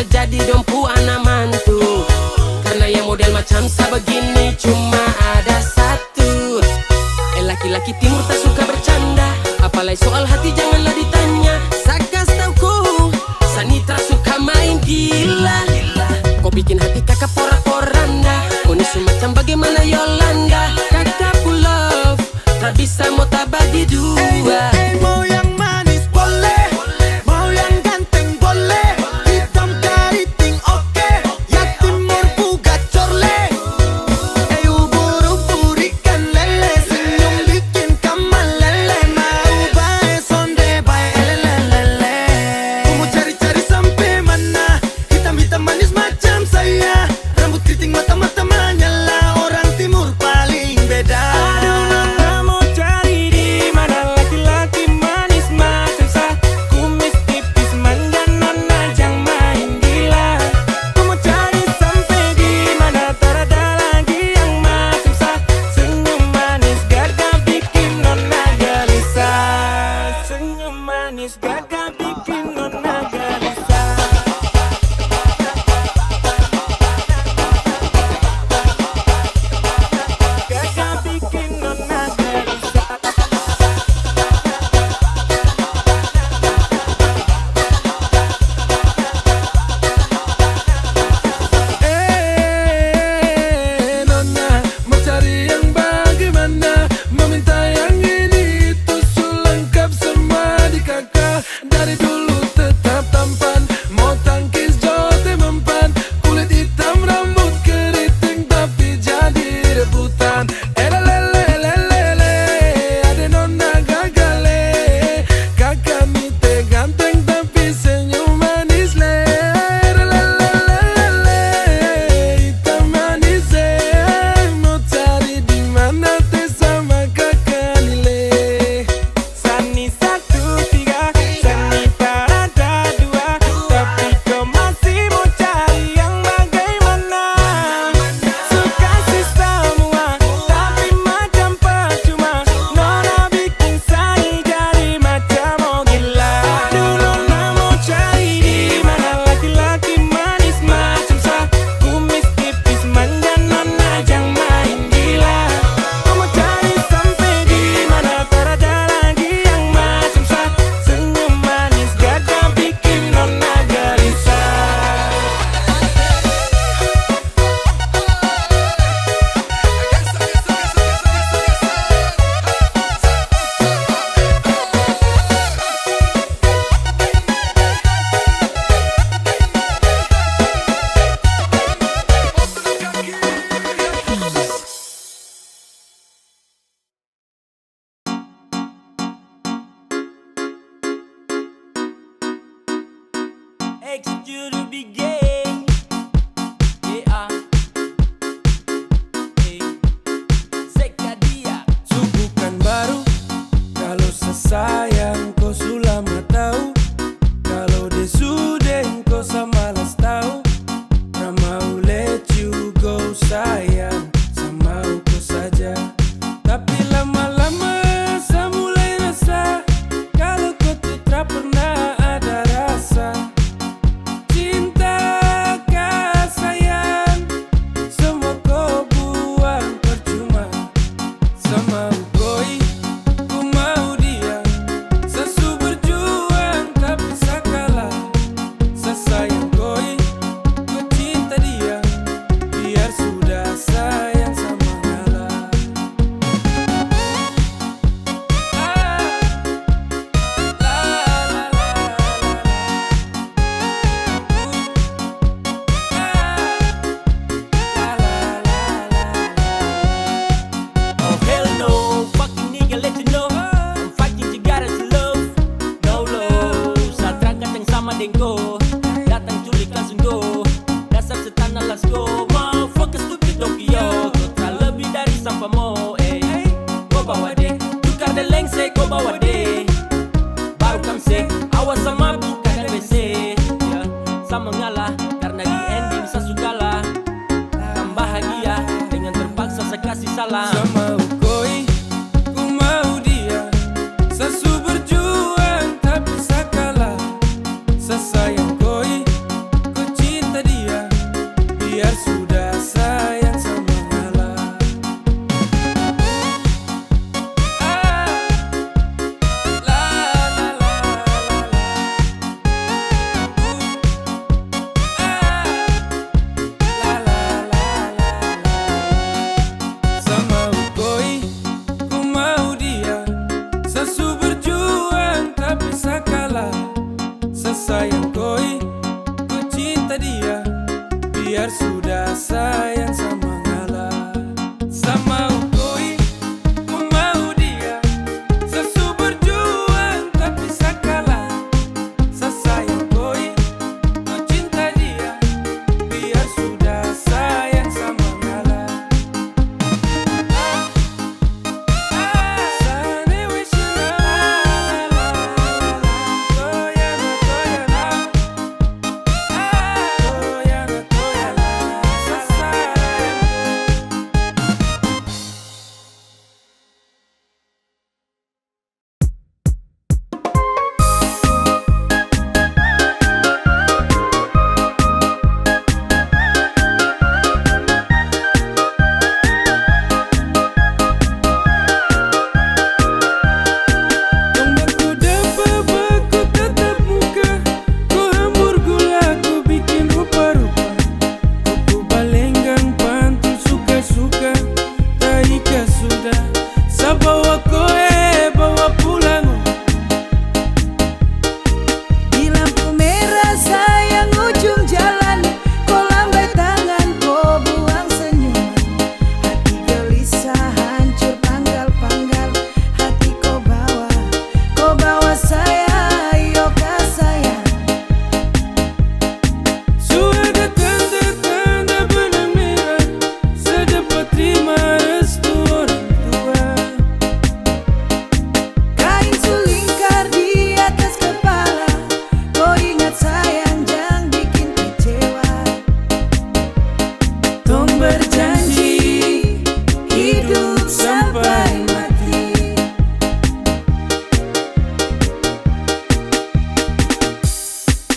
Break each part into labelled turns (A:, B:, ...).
A: jadi dompu anak mantu. Karena yang model macam saya begini cuma ada satu. Laki-laki timur tak suka bercanda, apalagi soal hati janganlah ditanya. Sakas tauku, Sanitra suka main gila. Kau bikin hati kakak porak-poranda. Kau ni semacam bagaimana Yolanda. Kakak pull love, tak bisa mau tak bagi dua.
B: Mau yang manis boleh, mau yang ganteng boleh, hitam keriting oke, yang timur pugat corle. Ubur-ubur ikan lele, senyum bikin kamal lele, mau bae sonde bae lele. Ku mau cari-cari sampai mana, hitam-hitam manis macam saya, rambut keriting mata-mata menyala, orang timur paling beda.
C: Gagah bikin nona gelisah. Gagah bikin nona gelisah.
B: Nona mau cari yang bagaimana, meminta yang ini itu lengkap semua di kakak. Dari dulu tetap tampan, mau tangkis jote mempan, kulit hitam rambut keriting tapi jadi rebutan. Lelelelelele, ada nona gagale, kakak mite ganteng tapi senyum manis le. Lelelelelele, hitam manis mau cari di mana teh sama kakak nile.
C: Sani 1, 3, Sani parada 2, tapi kau masih mau cari yang bagaimana? Suka sih semua, tapi macam percuma. Nona bikin saya jadi macam mau gila. Aduh nona mau cari di mana laki-laki manis macam saya, kumis tipis manja nona jangan main gila. Kau mau cari sampai di mana, tak ada lagi yang macam saya, senyum manis gagah bikin nona gelisah. Execute to be gay. Yeah. Hey. Sekadia.
B: Bukan baru, kalau sesayang kau sudah tahu, kalau dia sudah kau samalas tahu. Nah mau let you go sayang, sama kau saja. Tapi lama-lama saya mulai rasa, kalau kau tuh tak pernah ada rasa. Cinta kah sayang, semua kau buang percuma. Sama koi, ku mau dia, sesu berjuang tapi sakalah. Sesayang koi, ku cinta dia, biar sudah sayang sama ngalah.
C: Oh hell no, fucking nigga let you know, I'm fighting Cigara to love. No love, saat terangkat yang sama dengko, datang culik langsung go, dasar setan let's go. Mau fokus stupid Tokyo, kau tak lebih dari sampah mo. Kau bawa deh, tukar dan lengse kau bawa deh. Baru kamse, awas sama buka dan WC ya. Sama ngalah, karena di ending saya suka lah. Kan bahagia, dengan terpaksa saya kasih salah.
B: Sama koi, ku mau dia, sesu berjuang tapi sakalah. Sesayang koi, ku cinta
C: biar sudah sayang sama ngalah. Sama ukoi, ku mau dia, sesu berjuang tapi sakala. Sesayang koi, ku cinta dia, biar sudah sayang sama ngalah. Sane wishina, toyana toyana, toyana toyana, sasayang. Ombakku dapat baku tatap muka, ku hambur gula, ku bikin rupa-rupa. Ku balenggang pantul suka-suka, taika sudah. Sabawa koe, bawa pulang.
B: Di lampu merah sayang ujung jalan, kau lambai tangan, kau buang senyuman. Hati gelisah hancur panggal-panggal, hati kau bawa saya, ayo kah sayang.
C: Sudah tanda-tanda benang merah, sedapat terima restu orang tua.
B: Kain selingkar di atas kepala, kau ingat sayang jangan bikin kecewa. Tong berjanji hidup sampai mati.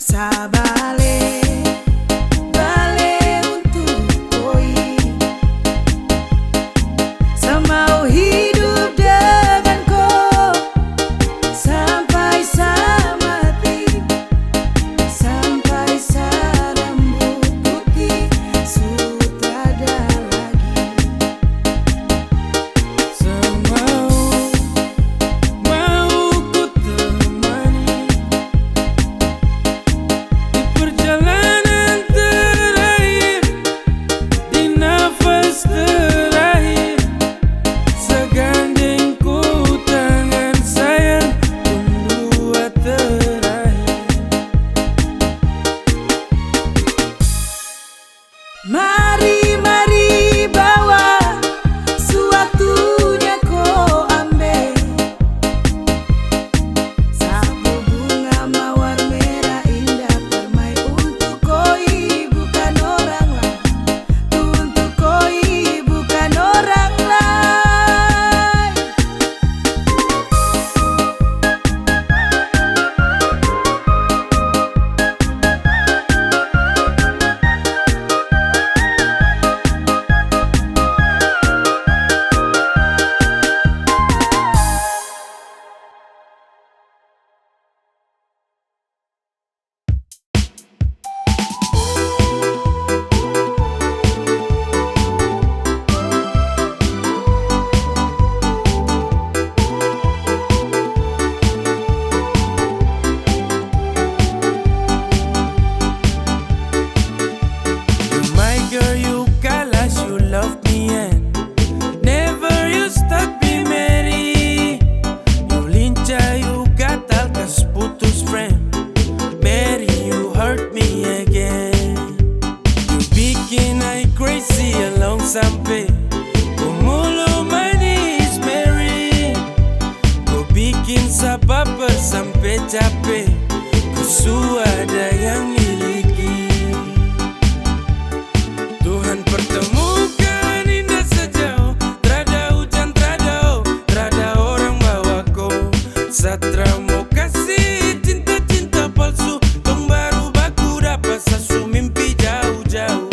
B: Sabale bale untuk koi, semau hidup dengan kau sampai samati, sampai sarambut putih sutrada lagi.
C: Mau ku temani di perjalanan terakhir, di nafas terakhir. Segandeng ku tangan sayang, dua terakhir.
B: Mari bawa sewaktunya kau ambil sapu bunga mawar merah indah permai untuk koi, bukan orang lain. Untuk koi, bukan orang lain.
C: My girl, you kalas, you love me and never you stop be merry. You lincah, you gatal, kas putus friend. Mary, you hurt me again. You bikin I crazy along sampai kumulo manis Mary. Kau bikin sababar sampai capek, ku ada yang miliki. Tuhan pertemukan indah sejauh, trada hujan, trada orang bawa kau. Satra mau kasih cinta-cinta palsu, tong baru baku dapat sasu mimpi jauh-jauh.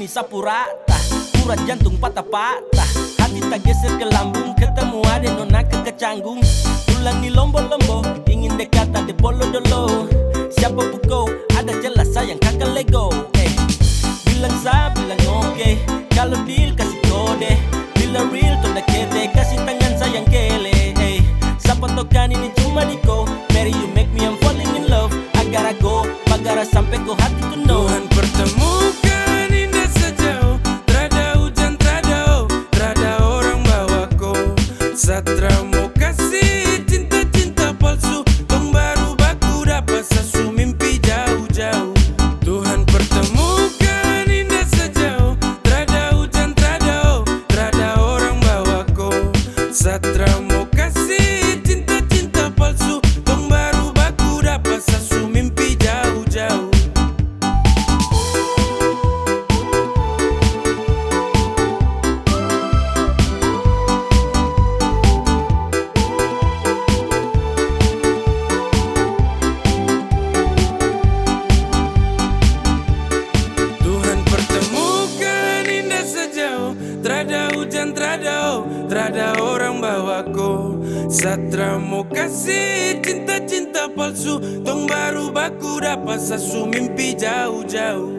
D: sapu rata, urat jantung patah-patah, hati tak geser ke lambung, ketemu ada nona kecanggung. Tulang di lombo-lombo, ingin dekat ada bolo dolo. Siapa pukau
C: Satra mau kasih cinta-cinta palsu, tong baru baku dapat sasu mimpi jauh-jauh.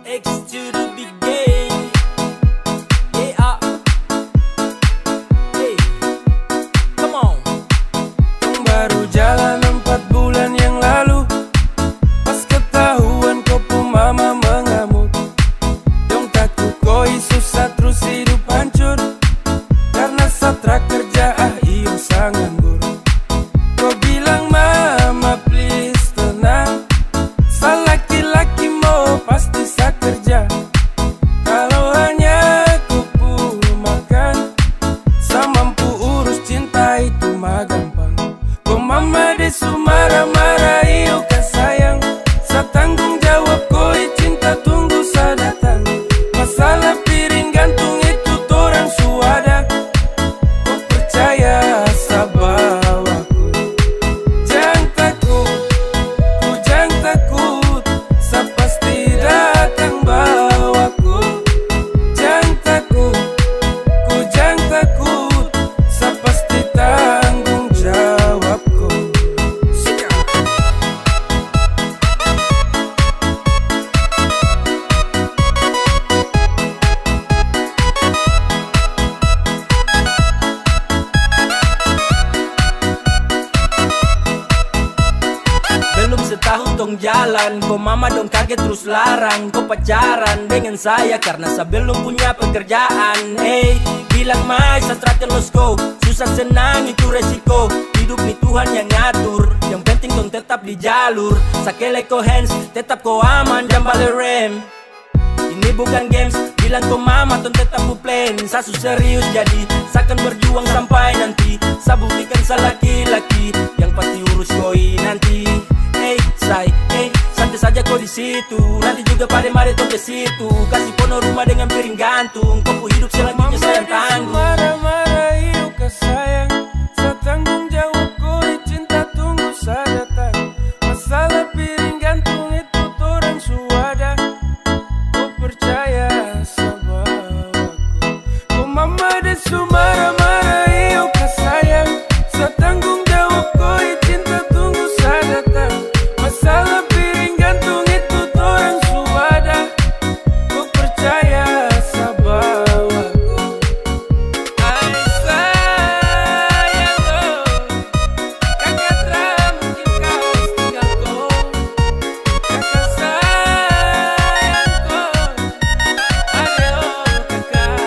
D: X to the big game. Yeah. Hey, come on.
C: Tong baru jalan 4 bulan yang lalu, pas ketahuan kau pun mama mengamuk. Dong takut koi susah terus hidup hancur, karena Satra kerja iyo sangat nganggur. Kau bilang mama please tenang, laki-laki mau pasti sa kerja. Kalau hanya kupu makan, sa mampu urus cinta itu mah gampang. Kau mama desu marah-marah iyo kan sayang, sa tanggung jawab koi cinta tunggu sa datang. Masalah piring gantung itu torang suada, kau percaya sa bawaku. Jangan takut, ku jangan takut, sa pasti datang bawaku. Jangan takut, ku jangan takut, sa pasti tanggung jawabku.
D: Belum setahun dong jalan, kok mama dong kaget terus larang. Kau pacaran dengan saya karena saya belum punya pekerjaan. Hey, bilang mai Satra terus go, susah senang itu resiko. Hidup nih Tuhan yang ngatur, yang penting dong tetap di jalur. Sakele ko hands, tetap ko aman, jangan balik rem. Ini bukan games, bilang ko mama ton tetap ku plan. Sasu serius jadi, sakan berjuang sampai nanti. Sa buktikan sa laki-laki, yang pasti urus koi nanti. Hey, santai saja kau di situ. Nanti juga pada mari tong ke situ. Kasih pono rumah dengan piring gantung. Kau hidup selanjutnya saya yang tanggung.
C: Marah-marah iyo ke sayang, sa tanggung jawab koi cinta tunggu sa datang. Masalah piring gantung itu torang suada, kau percaya sa bawaku. Kau mama desu marah-marah iyo ke sayang, sa tanggung jawab koi cinta tunggu sa datang. Masalah piring gantung itu torang suada, kau percaya sa bawaku. Ay sayang ko, kakak tra mungkin kau tinggal ko. Kakak sayang ko, ayo kakak.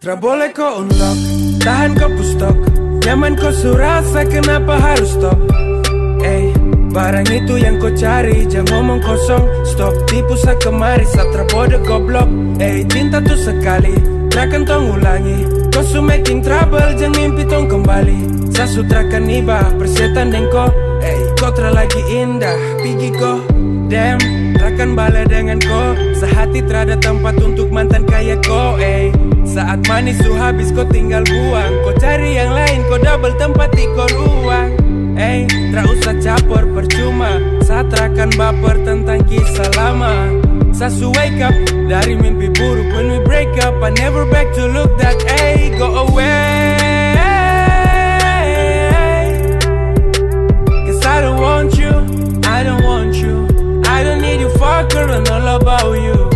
C: Tra boleh kau unlock, tahan kau pustok, nyaman kau surasa kenapa harus stop. Barang itu yang kau cari, jangan ngomong kosong. Stop tipu sa kemari, Satra bodoh goblok. Cinta tuh sekali, takkan tong ulangi. Kau su making trouble, jangan mimpi tong kembali. Sa sutrakan iba, persetan dengko. Kau tra lagi indah, pigi ko. Damn, takkan bala dengan kau. Sehati terada tempat untuk mantan kayak kau. Saat manis su habis kau tinggal buang. Kau cari yang lain, kau double tempat di kau ruang. Tra usah capor percuma, Satra kan baper tentang kisah lama. Sasu wake up dari mimpi buruk. When we break up, I never back to look that. Go away, 'cause I don't want you, I don't want you, I don't need you fucker and all about you.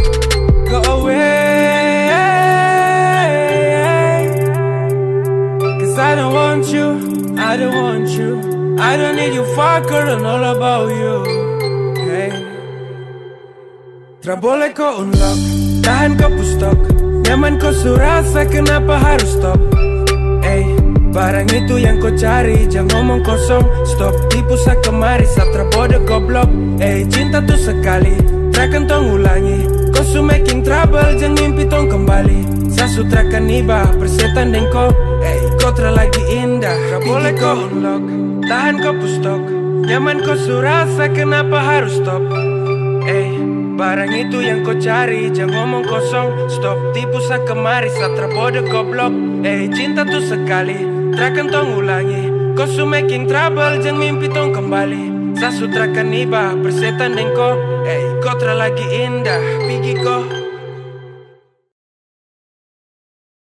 C: Go away, 'cause I don't want you, I don't want you, I don't need you fucker and all about you. Tra boleh kau unlock, tahan kau pustok, nyaman kau surasa kenapa harus stop. Barang itu yang kau cari, jangan ngomong kosong. Stop tipu sa kemari, Satra bodoh goblok. Cinta tuh sekali, takkan tong ulangi. Kau su making trouble, jangan mimpi tong kembali. Sasutra kaniba, persetan dengko. Kau lagi indah, gak boleh kau unlock. Tahan kau pustok, nyaman kau surasa, kenapa harus stop? Barang itu yang kau cari, jangan ngomong kosong. Stop tipu sa kemari, satra bodoh goblok. Cinta tuh sekali, trakan tong ulangi. Kau su making trouble, jangan mimpi tong kembali. Sasutra kaniba, persetan dengko. Kau lagi indah, pergi kau.